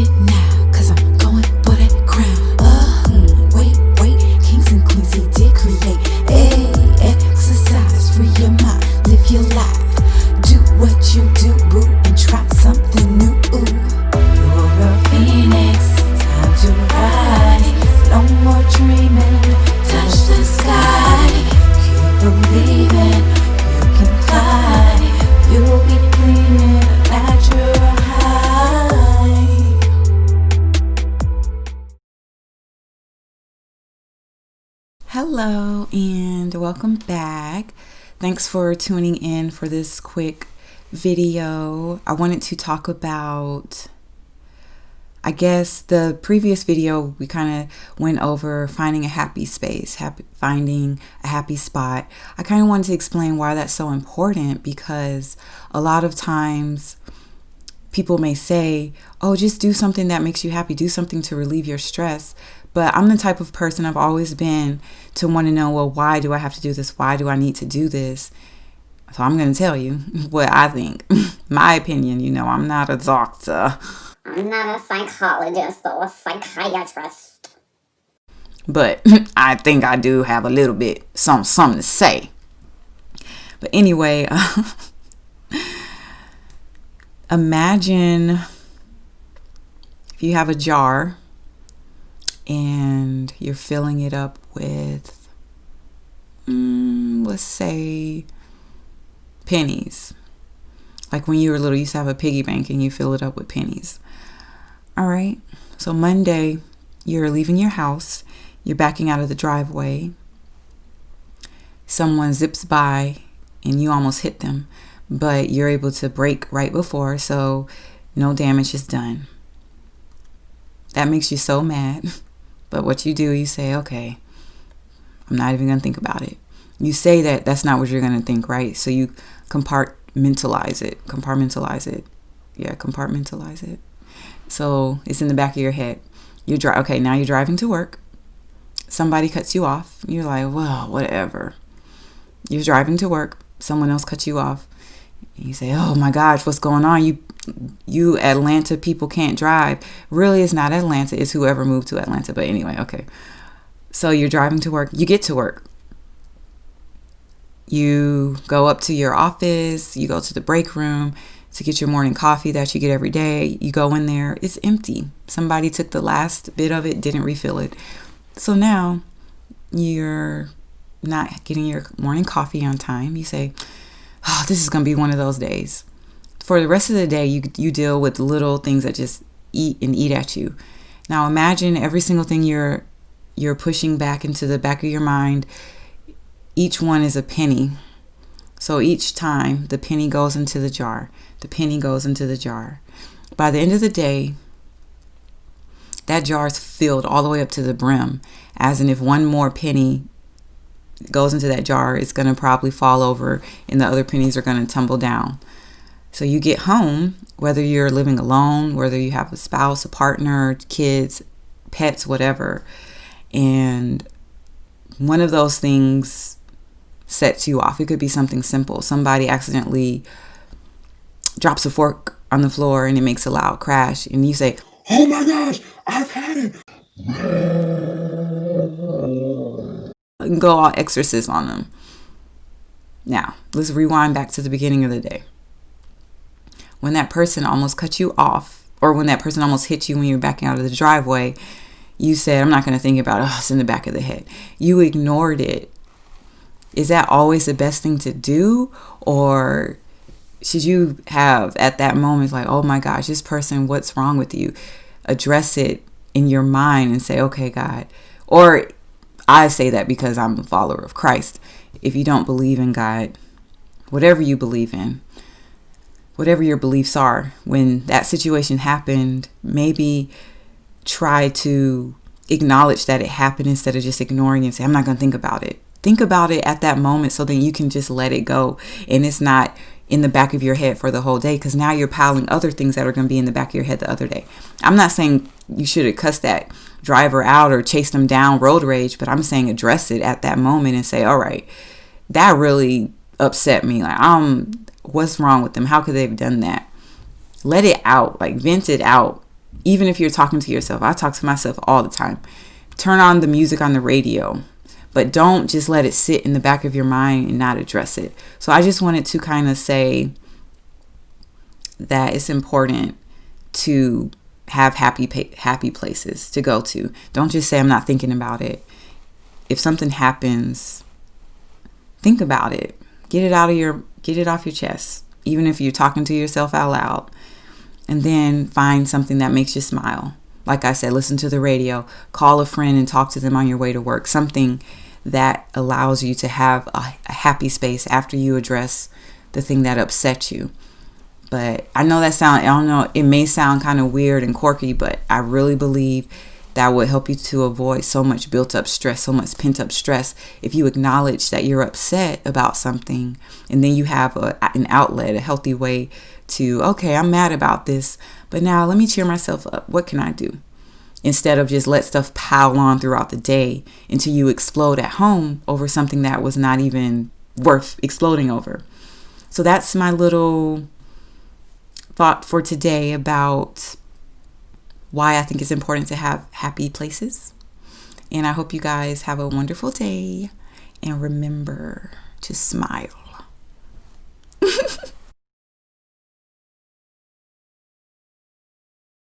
it now, cause I'm going for that crown. Wait, kings and queens he did create. Exercise, free your mind, live your life. Do what you do, boo, and try something new. You're a phoenix, time to rise. No more dreaming, touch the sky. Keep believing, you can fly. You'll be gleaming at your high. Hello and welcome back. Thanks for tuning in for this quick video. I wanted to talk about, I guess the previous video we kind of went over finding a happy space, finding a happy spot. I kind of wanted to explain why that's so important, because a lot of times people may say, oh, just do something that makes you happy, do something to relieve your stress. But I'm the type of person, I've always been, to want to know, well, why do I have to do this? Why do I need to do this? So I'm going to tell you what I think. My opinion, I'm not a doctor. I'm not a psychologist or a psychiatrist. But I think I do have a little bit something to say. But anyway, imagine if you have a jar and you're filling it up with, let's say, pennies. Like when you were little, you used to have a piggy bank and you fill it up with pennies. All right. So Monday, you're leaving your house. You're backing out of the driveway. Someone zips by and you almost hit them, but you're able to brake right before, so no damage is done. That makes you so mad. But what you do, you say, okay, I'm not even going to think about it. You say that that's not what you're going to think, right? So you compartmentalize it. Yeah, compartmentalize it. So it's in the back of your head. Okay, now you're driving to work. Somebody cuts you off. You're like, well, whatever. You're driving to work. Someone else cuts you off. And you say, oh my gosh, what's going on? You Atlanta people can't drive. Really, it's not Atlanta. It's whoever moved to Atlanta. But anyway, okay. So you're driving to work. You get to work. You go up to your office. You go to the break room to get your morning coffee that you get every day. You go in there. It's empty. Somebody took the last bit of it, didn't refill it. So now you're not getting your morning coffee on time. You say, oh, this is going to be one of those days. For the rest of the day, you deal with little things that just eat at you. Now imagine every single thing you're pushing back into the back of your mind. Each one is a penny. So each time the penny goes into the jar. The penny goes into the jar. By the end of the day, that jar is filled all the way up to the brim. As in, if one more penny goes into that jar, it's going to probably fall over and the other pennies are going to tumble down. So you get home, whether you're living alone, whether you have a spouse, a partner, kids, pets, whatever, and one of those things sets you off. It could be something simple. Somebody accidentally drops a fork on the floor and it makes a loud crash, and you say, oh my gosh, I've had it. And go all exorcist on them. Now, let's rewind back to the beginning of the day. When that person almost cut you off, or when that person almost hit you when you were backing out of the driveway, you said, I'm not going to think about it. Oh, it's in the back of the head. You ignored it. Is that always the best thing to do? Or should you have at that moment like, oh my gosh, this person, what's wrong with you? Address it in your mind and say, okay, God. Or I say that because I'm a follower of Christ. If you don't believe in God, whatever you believe in, whatever your beliefs are, when that situation happened, maybe try to acknowledge that it happened instead of just ignoring it and say, I'm not going to think about it. Think about it at that moment so then you can just let it go. And it's not in the back of your head for the whole day, because now you're piling other things that are going to be in the back of your head the other day. I'm not saying you should have cussed that driver out or chased them down, road rage, but I'm saying address it at that moment and say, all right, that really upset me. Like, what's wrong with them? How could they have done that? Let it out, like vent it out. Even if you're talking to yourself, I talk to myself all the time. Turn on the music on the radio, but don't just let it sit in the back of your mind and not address it. So I just wanted to kind of say that it's important to have happy places to go to. Don't just say, I'm not thinking about it. If something happens, think about it. Get it off your chest, even if you're talking to yourself out loud. And then find something that makes you smile. Like I said, listen to the radio, call a friend and talk to them on your way to work. Something that allows you to have a happy space after you address the thing that upset you. But I know it may sound kind of weird and quirky, but I really believe that would help you to avoid so much built up stress, so much pent up stress. If you acknowledge that you're upset about something, and then you have an outlet, a healthy way to, okay, I'm mad about this, but now let me cheer myself up. What can I do? Instead of just let stuff pile on throughout the day until you explode at home over something that was not even worth exploding over. So that's my little thought for today about why I think it's important to have happy places. And I hope you guys have a wonderful day. And remember to smile.